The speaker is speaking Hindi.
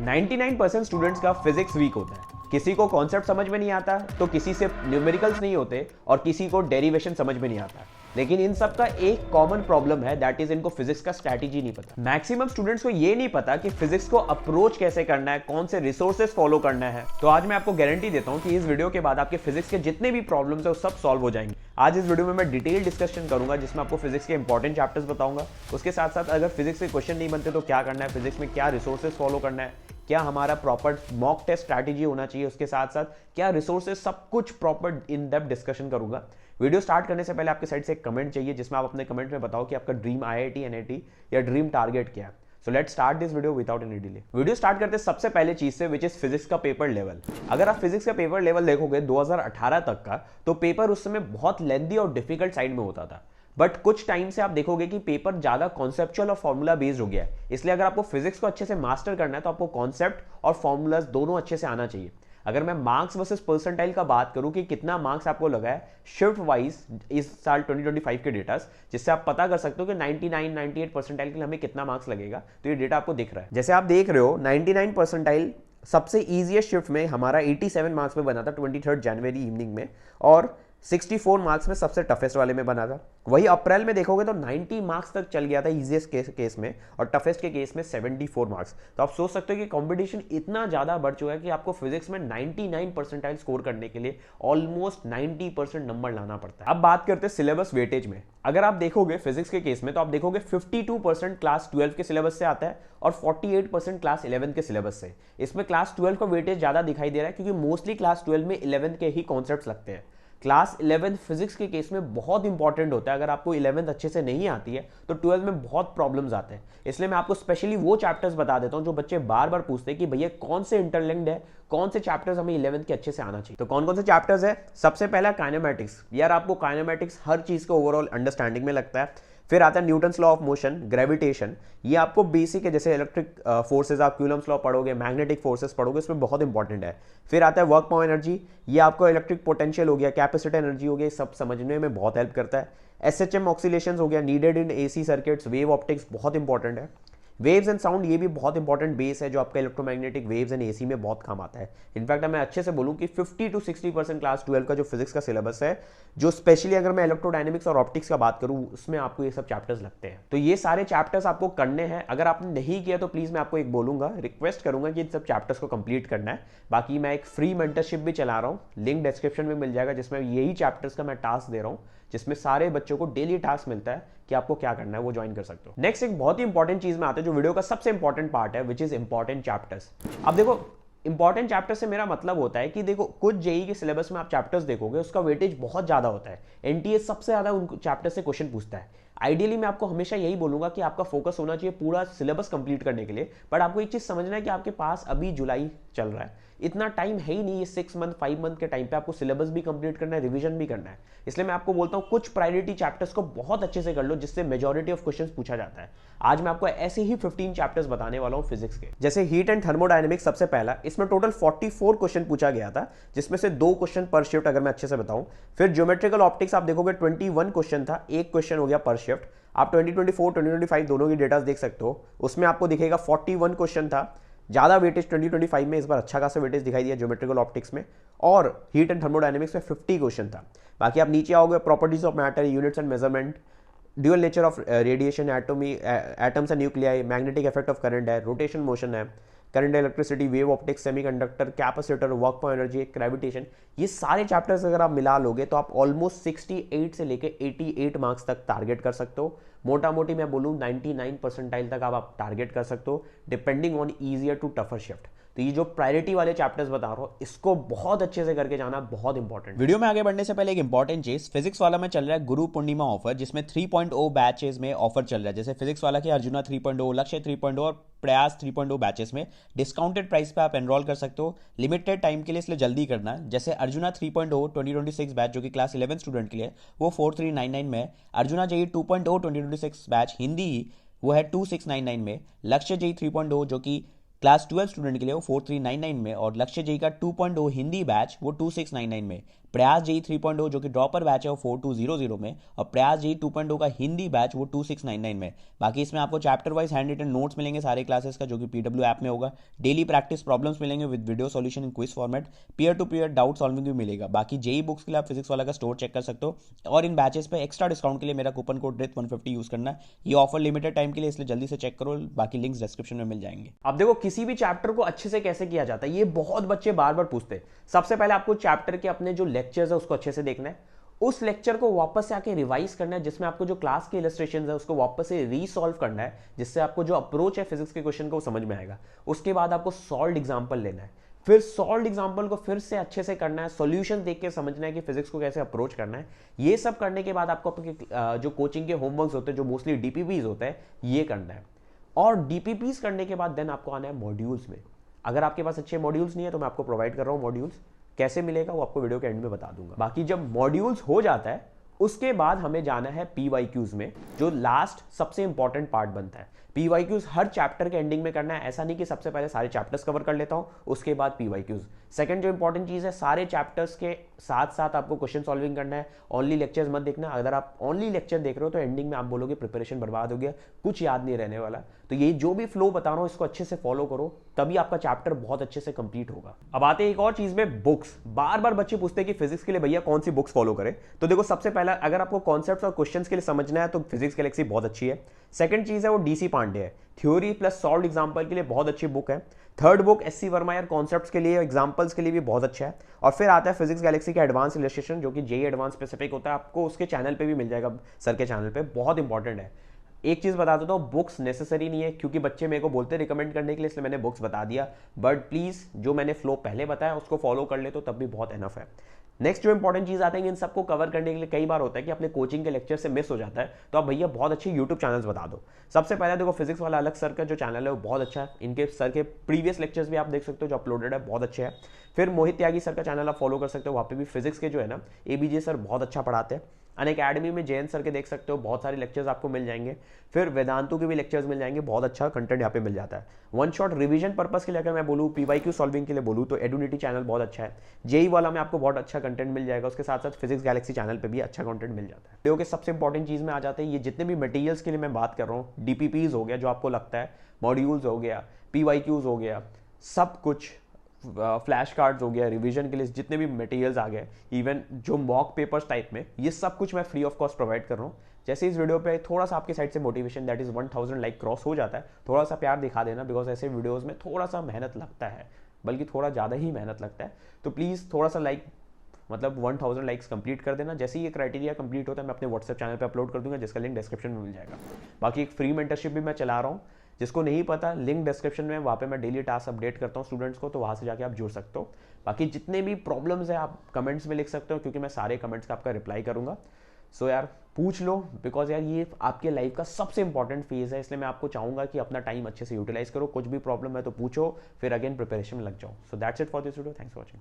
99% स्टूडेंट्स का फिजिक्स वीक होता है। किसी को कॉन्सेप्ट समझ में नहीं आता तो किसी से न्यूमेरिकल्स नहीं होते और किसी को डेरिवेशन समझ में नहीं आता। लेकिन इन सब का एक कॉमन प्रॉब्लम है, दैट इज इनको फिजिक्स का स्ट्रैटेजी नहीं पता। मैक्सिमम स्टूडेंट्स को ये नहीं पता कि फिजिक्स को अप्रोच कैसे करना है, कौन से रिसोर्सेज फॉलो करना है। तो आज मैं आपको गारंटी देता हूं कि इस वीडियो के बाद आपके फिजिक्स के जितने भी प्रॉब्लम्स है वो सब सॉल्व हो जाएंगे। आज इस वीडियो में मैं डिटेल डिस्कशन करूंगा जिसमें आपको फिजिक्स के इंपॉर्टेंट चैप्टर्स बताऊंगा। उसके साथ साथ अगर फिजिक्स के क्वेश्चन नहीं बनते तो क्या करना है, फिजिक्स में क्या रिसोर्सेज फॉलो करना है, क्या हमारा प्रॉपर मॉक टेस्ट स्ट्रैटेजी होना चाहिए, उसके साथ साथ क्या रिसोर्सेज, सब कुछ प्रॉपर इन डेप्थ डिस्कशन करूंगा। वीडियो स्टार्ट करने से पहले आपके साइड से एक कमेंट चाहिए जिसमें आप अपने कमेंट में बताओ कि आपका ड्रीम आईआईटी एनआईटी या ड्रीम टारगेट क्या है। So let's start this video without any delay. Video start करते हैं सबसे पहले चीज से, विच इज फिजिक्स का पेपर लेवल। अगर आप फिजिक्स का पेपर लेवल देखोगे 2018 तक का, तो पेपर उस समय बहुत लेंथी और डिफिकल्ट साइड में होता था। बट कुछ टाइम से आप देखोगे कि पेपर ज्यादा कॉन्सेप्चुअल और फॉर्मूला बेस्ड हो गया है। इसलिए अगर आपको फिजिक्स को अच्छे से मास्टर करना है तो आपको कॉन्सेप्ट और फॉर्मूलाज दोनों अच्छे से आना चाहिए। अगर मैं मार्क्स वर्सेस परसेंटाइल का बात करूं कि कितना मार्क्स आपको लगा है शिफ्ट वाइज इस साल 2025 के डेटा, जिससे आप पता कर सकते हो कि 99 98 परसेंटाइल के लिए हमें कितना मार्क्स लगेगा, तो ये डेटा आपको दिख रहा है। जैसे आप देख रहे हो 99 परसेंटाइल सबसे ईजीएस्ट शिफ्ट में हमारा 87 मार्क्स में बना था 23 जनवरी इवनिंग में, और 64 मार्क्स में सबसे टफेस्ट वाले में बना था। वही अप्रैल में देखोगे तो 90 मार्क्स तक चल गया था इजीएस्ट केस में, और टफेस्ट के केस में 74 मार्क्स। तो आप सोच सकते हो कि कंपटीशन इतना ज्यादा बढ़ चुका है कि आपको फिजिक्स में 99 परसेंटाइल स्कोर करने के लिए ऑलमोस्ट 90% नंबर लाना पड़ता है। अब बात करते हैं सिलेबस वेटेज में। अगर आप देखोगे फिजिक्स के केस में तो आप देखोगे 52% क्लास 12 के सिलेबस से आता है और 48% क्लास 11 के सिलेबस से। इसमें क्लास 12 का वेटेज ज्यादा दिखाई दे रहा है क्योंकि मोस्टली क्लास 12 में 11 के ही कॉन्सेप्ट्स लगते हैं। क्लास 11 फिजिक्स के केस में बहुत इंपॉर्टेंट होता है। अगर आपको 11th अच्छे से नहीं आती है तो 12 में बहुत प्रॉब्लम्स आते हैं। इसलिए मैं आपको स्पेशली वो चैप्टर्स बता देता हूं जो बच्चे बार बार पूछते हैं कि भैया कौन से इंटरलिंक्ड है, कौन से चैप्टर्स हमें 11th के अच्छे से आना चाहिए। तो कौन कौन से चैप्टर्स है? सबसे पहला काइनेमैटिक्स। यार आपको काइनेमैटिक्स हर चीज का ओवरऑल अंडरस्टैंडिंग में लगता है। फिर आता है Newton's law of motion, gravitation, ये आपको बेसिक है। जैसे इलेक्ट्रिक फोर्सेज आप क्यूलम्स लॉ पढ़ोगे, मैग्नेटिक फोर्सेस पढ़ोगे, इसमें बहुत इंपॉर्टेंट है। फिर आता है वर्क पावर एनर्जी, ये आपको इलेक्ट्रिक पोटेंशियल हो गया, कैपेसिटर एनर्जी हो गया, सब समझने में बहुत हेल्प करता है। एसएचएम ऑक्सीलेशंस हो गया, needed in AC circuits, wave optics बहुत इंपॉर्टेंट है। वेव्स एंड साउंड, ये भी बहुत इंपॉर्टेंट बेस है जो आपका इलेक्ट्रोमैग्नेटिक वेव्स एंड एसी में बहुत काम आता है। इनफैक्ट मैं अच्छे से बोलूं कि 50 to 60% क्लास 12 का जो फिजिक्स का सिलेबस है, जो स्पेशली अगर मैं इलेक्ट्रोडायनेमिक्स और ऑप्टिक्स का बात करूं, उसमें आपको ये सब चैप्टर्स लगते हैं। तो ये सारे चैप्टर्स आपको करने हैं। अगर आपने नहीं किया तो प्लीज मैं आपको एक बोलूंगा, रिक्वेस्ट करूंगा कि इन सब चैप्टर्स को कंप्लीट करना है। बाकी मैं एक फ्री मेंटरशिप भी चला रहा हूँ, लिंक डिस्क्रिप्शन में मिल जाएगा, जिसमें यही चैप्टर्स का मैं टास्क दे रहा हूँ, जिसमें सारे बच्चों को डेली टास्क मिलता है कि आपको क्या करना है, वो ज्वाइन कर सकते हो। नेक्स्ट एक बहुत ही इंपॉर्टेंट चीज में आते हैं जो वीडियो का सबसे इंपॉर्टेंट पार्ट है, विच इज इंपॉर्टेंट चैप्टर्स। अब देखो, इंपॉर्टेंट चैप्टर से मेरा मतलब होता है कि देखो कुछ जेई के सिलेबस में आप चैप्टर्स देखोगे उसका वेटेज बहुत ज्यादा होता है। एनटीए सबसे ज्यादा उन चैप्टर से क्वेश्चन पूछता है। आइडियली मैं आपको हमेशा यही बोलूंगा कि आपका फोकस होना चाहिए पूरा सिलेबस कंप्लीट करने के लिए। बट आपको एक चीज समझना है कि आपके पास अभी जुलाई चल रहा है, इतना टाइम है ही नहीं। ये 6 मंथ 5 मंथ के टाइम पे आपको सिलेबस भी कंप्लीट करना है, रिवीजन भी करना है। इसलिए मैं आपको बोलता हूं कुछ प्रायोरिटी चैप्टर्स को बहुत अच्छे से कर लो जिससे मेजॉरिटी ऑफ क्वेश्चंस पूछा जाता है। आज मैं आपको ऐसे ही 15 चैप्टर्स बताने वाला हूं फिजिक्स के। जैसे हीट एंड थर्मोडायनेमिक्स सबसे पहला, इसमें टोटल 44 क्वेश्चन पूछा गया था, जिसमें से 2 क्वेश्चन पर शिफ्ट अगर मैं अच्छे से बताऊं। फिर ज्योमेट्रिकल ऑप्टिक्स आप देखोगे 21 क्वेश्चन था, 1 क्वेश्चन हो गया पर शिफ्ट। आप 2024 2025 दोनों की डेटा देख सकते हो, उसमें आपको दिखेगा 41 क्वेश्चन था। ज्यादा वेटेज 2025 में इस बार अच्छा खासा वेटेज दिखाई दिया ज्योमेट्रिकल ऑप्टिक्स में, और हीट एंड थर्मोडायनेमिक्स में 50 क्वेश्चन था। बाकी आप नीचे आओगे, properties of matter, units and measurement, dual nature of radiation, atoms and nuclei, magnetic effect of current है, रोटेशन मोशन है, current electricity, wave optics, semiconductor, capacitor, work power energy, gravitation, ये सारे चैप्टर्स अगर आप मिला लोगे तो आप ऑलमोस्ट 68 से लेके 88 मार्क्स तक टारगेट कर सकते हो। मोटा मोटी मैं बोलूँ 99 परसेंटाइल तक आप टारगेट कर सकते हो, depending on easier to tougher shift. तो ये जो प्रायोरिटी वाले चैप्टर्स बता रहा हूं, इसको बहुत अच्छे से करके जाना बहुत इंपॉर्टेंट। वीडियो में आगे बढ़ने से पहले एक इंपॉर्टेंट चीज, फिजिक्स वाला में चल रहा है गुरु पूर्णिमा ऑफर, जिसमें 3.0 बैचेस में ऑफर चल रहा है। जैसे फिजिक्स वाला के अर्जुना 3.0, लक्ष्य 3.0 और प्रयास 3.0 बैचेस में डिस्काउंटेड प्राइस पे आप एनरोल कर सकते हो लिमिटेड टाइम के लिए, इसलिए जल्दी करना है। जैसे अर्जुना 3.0 2026 बैच जो कि क्लास 11 स्टूडेंट के लिए वो 4399 में, अर्जुना जेई 2.0 2026 बैच हिंदी वो है 2699 में, लक्ष्य जेई 3.0 जो कि क्लास 12 स्टूडेंट के लिए वो 4399 में, और लक्ष्य जेई का 2.0 हिंदी बैच वो 2699 में। प्रयास जेई 3.0 जो कि ड्रॉपर बैच है वो 4200 में, और प्रयास जेई 2.0 का हिंदी बैच वो 2699 में। बाकी इसमें आपको chapter wise handwritten notes मिलेंगे सारे क्लासेस का, जो कि पीडब्ल्यू ऐप में होगा। डेली प्रैक्टिस प्रॉब्लम्स मिलेंगे with video solution in quiz format. Peer to peer doubt solving भी मिलेगा। बाकी जेई बुक्स के लिए आप फिजिक्स वाला का स्टोर चेक कर सकते हो, और इन बैचेस पे एक्स्ट्रा डिस्काउंट के लिए मेरा कूपन कोड रिथ 150 यूज करना है। ये ऑफर लिमिटेड टाइम के लिए, इसलिए जल्दी से चेक करो। बाकी लिंक्स डिस्क्रिप्शन में मिल जाएंगे। अब देखो किसी भी चैप्टर को अच्छे से कैसे किया जाता है, ये बहुत बच्चे बार बार पूछते हैं। सबसे पहले आपको चैप्टर के अपने जो लेक्चर्स है उसको अच्छे से देखना है, उस लेक्चर को वापस से आके रिवाइज करना है, जिसमें आपको जो क्लास के इलस्ट्रेशंस है उसको वापस से रीसॉल्व करना है, जिससे आपको जो अप्रोच है फिजिक्स के क्वेश्चन को समझ में आएगा। उसके बाद आपको सॉल्व्ड एग्जांपल लेना है, फिर सॉल्व्ड एग्जांपल को फिर से अच्छे से करना है, सॉल्यूशन देख के समझना है कि फिजिक्स को कैसे अप्रोच करना है। ये सब करने के बाद आपको आपके जो कोचिंग के होमवर्क्स होते हैं, जो मोस्टली डीपीपीज होते हैं, ये करना है। और डीपीपीज करने के बाद देन आपको आना है मॉड्यूल्स में। अगर आपके पास अच्छे मॉड्यूल्स नहीं है तो मैं आपको प्रोवाइड कर रहा हूँ मॉड्यूल्स, कैसे मिलेगा वो आपको वीडियो के एंड में बता दूंगा। बाकी जब मॉड्यूल्स हो जाता है उसके बाद हमें जाना है पीवाईक्यूज में, जो लास्ट सबसे इंपॉर्टेंट पार्ट बनता है। पीवाईक्यूज हर चैप्टर के एंडिंग में करना है, ऐसा नहीं कि सबसे पहले सारे चैप्टर्स कवर कर लेता हूं उसके बाद पीवाईक्यूज। सेकंड जो इंपॉर्टेंट चीज है, सारे चैप्टर्स के साथ साथ आपको क्वेश्चन सॉल्विंग करना है, ओनली लेक्चर्स मत देखना। अगर आप ओनली लेक्चर देख रहे हो तो एंडिंग में आप बोलोगे प्रिपरेशन बर्बाद हो गया, कुछ याद नहीं रहने वाला। तो ये जो भी फ्लो बता रहा हूं इसको अच्छे से फॉलो करो, तभी आपका चैप्टर बहुत अच्छे से कंप्लीट होगा। अब आते हैं एक और चीज में, बुक्स। बार बार बच्चे पूछते हैं कि फिजिक्स के लिए भैया कौन सी बुक्स फॉलो करें। तो देखो सबसे पहला, अगर आपको कॉन्सेप्ट्स और क्वेश्चंस के लिए समझना है तो फिजिक्स गैलेक्सी बहुत अच्छी है। सेकंड चीज है वो डीसी पांडे है, थ्योरी प्लस सॉल्व्ड एग्जांपल के लिए बहुत अच्छी बुक है। थर्ड बुक एससी वर्मा यार कॉन्सेप्ट्स के लिए, एग्जांपल्स के लिए भी बहुत अच्छा है। और फिर आता है फिजिक्स गैलेक्सी का एडवांस इलस्ट्रेशन, जो कि जेई एडवांस स्पेसिफिक होता है, आपको उसके चैनल पे भी मिल जाएगा, सर के चैनल पे, बहुत इंपॉर्टेंट है। एक चीज बता देता हूँ, बुक्स नेसेसरी नहीं है, क्योंकि बच्चे मेरे को बोलते हैं रिकमेंड करने के लिए, इसलिए मैंने बुक्स बता दिया। बट प्लीज जो मैंने फ्लो पहले बताया उसको फॉलो कर ले तो तब भी बहुत एनफ है। नेक्स्ट जो इंपॉर्टेंट चीज आते हैं, इन सबको कवर करने के लिए कई बार होता है कि अपने कोचिंग के लेक्चर से मिस हो जाता है, तो आप भैया बहुत अच्छे यूट्यूब चैनल्स बता दो। सबसे पहले देखो फिजिक्स वाला अलग सर का जो चैनल है वो बहुत अच्छा है, इनके सर के प्रीवियस लेक्चर्स भी आप देख सकते हो जो अपलोडेड है, बहुत अच्छे हैं। फिर मोहित त्यागी सर का चैनल आप फॉलो कर सकते हो, वहाँ पे भी फिजिक्स के जो है ना एबीजे सर बहुत अच्छा पढ़ाते हैं। अनअकैडमी में जयंत सर के देख सकते हो, बहुत सारे लेक्चर्स आपको मिल जाएंगे। फिर वेदांतु के भी लेक्चर्स मिल जाएंगे, बहुत अच्छा कंटेंट यहाँ पे मिल जाता है। वन शॉट रिवीजन पर्पस के लिए अगर मैं बोलूँ, पीवाईक्यू सॉल्विंग के लिए बोलूँ तो एडुनिटी चैनल बहुत अच्छा है। जेई वाला में आपको बहुत अच्छा कंटेंट मिल जाएगा, उसके साथ साथ फिजिक्स गैलेक्सी चैनल पे भी अच्छा कंटेंट मिल जाता है। वीडियो के सबसे इंपॉर्टेंट चीज में आ जाते हैं, ये जितने भी मटेरियल्स के लिए मैं बात कर रहा हूँ, डीपीपीज हो गया जो आपको लगता है, मॉड्यूल्स हो गया, पीवाईक्यूज हो गया, सब कुछ, फ्लैश कार्ड्स हो गया, रिवीजन के लिए जितने भी मटेरियल्स आ गए, इवन जो मॉक पेपर्स टाइप में, ये सब कुछ मैं फ्री ऑफ कॉस्ट प्रोवाइड कर रहा हूँ। जैसे इस वीडियो पे थोड़ा सा आपकी साइड से motivation, that is 1000 like cross हो जाता है, थोड़ा सा प्यार दिखा देना, बिकॉज ऐसे वीडियोस में थोड़ा सा मेहनत लगता है, बल्कि थोड़ा ज़्यादा ही मेहनत लगता है। तो प्लीज़ थोड़ा सा लाइक, मतलब 1000 लाइक्स कंप्लीट कर देना। जैसे ही ये क्राइटेरिया कंप्लीट होता है मैं अपने व्हाट्सएप चैनल पे अपलोड कर दूंगा, जिसका लिंक डिस्क्रिप्शन में मिल जाएगा। बाकी एक फ्री मेंटरशिप भी मैं चला रहा हूँ, जिसको नहीं पता लिंक डिस्क्रिप्शन में, वहाँ पे मैं डेली टास्क अपडेट करता हूँ स्टूडेंट्स को, तो वहाँ से जाके आप जुड़ सकते हो। बाकी जितने भी प्रॉब्लम्स है आप कमेंट्स में लिख सकते हो, क्योंकि मैं सारे कमेंट्स का आपका रिप्लाई करूँगा। सो यार पूछ लो, बिकॉज यार ये आपके लाइफ का सबसे इंपॉर्टेंट फेज है, इसलिए मैं आपको चाहूँगा कि अपना टाइम अच्छे से यूटिलाइज करो। कुछ भी प्रॉब्लम है तो पूछो, फिर अगेन प्रिपरेशन में लग जाओ। So that's it for this video, thanks for watching.